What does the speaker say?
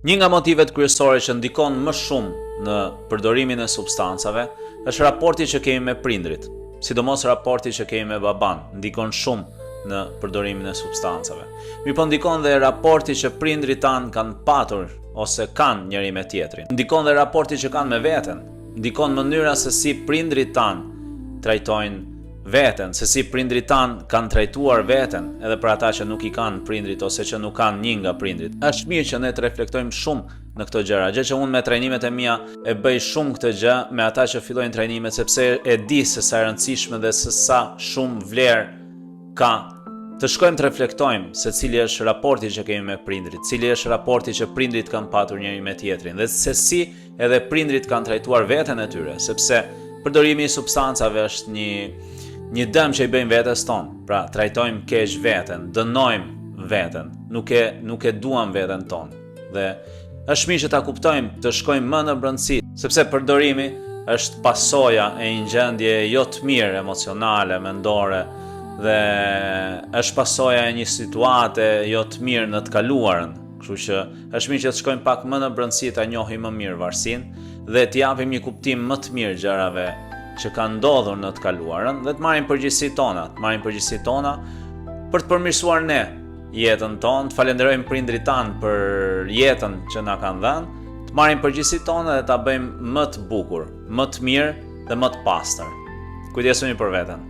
Një nga motivet kryesore që ndikon më shumë në përdorimin e substancave është raporti që kemi me prindrit. Sidomos raporti që kemi me baban ndikon shumë në përdorimin e substancave. Mirë po ndikon dhe raporti që prindrit tanë kanë patur ose kanë njëri me tjetrin. Ndikon dhe raporti që kanë me veten. Ndikon mënyra se si prindrit tanë trajtojnë veten, se si prindrit tanë kanë trajtuar veten, edhe për ata që nuk i kanë prindrit ose që nuk kanë një nga prindrit. Është mirë që ne të reflektojmë shumë në këto gjëra. Gjë që unë me trajnimet e mia e bëj shumë këtë gjë me ata që fillojnë trajnimet, sepse e di se sa e rëndësishme dhe se sa shumë vlerë ka të shkojmë të reflektojmë se cili është raporti që kemi me prindrit, cili është raporti që prindrit kanë patur njëri me tjetrin, dhe se si edhe prindrit kanë trajtuar veten e tyre, sepse përdorimi i substancave është një dëm që i bëjmë vetes tonë. Pra, trajtojmë keq veten, dënojmë veten, nuk e duam veten tonë. Dhe është mirë që ta kuptojmë, të shkojmë më në brendësi, sepse përdorimi është pasoja e një gjendje jo të mirë emocionale, mendore, dhe është pasoja e një situate jo të mirë në të kaluarën. Kështu që është mirë që të shkojmë pak më në brendësi, ta njohim më mirë varësinë dhe të japim një kuptim më të mirë gjërave që kanë ndodhur në të kaluarën dhe të marrim përgjegjësitë tona për të përmirësuar ne jetën tonë, të falenderojmë prindrit tanë për jetën që na kanë dhënë, të marrim përgjegjësitë tona dhe ta bëjmë më të bukur, më të mirë dhe më të pastër. Kujdesuni për veten.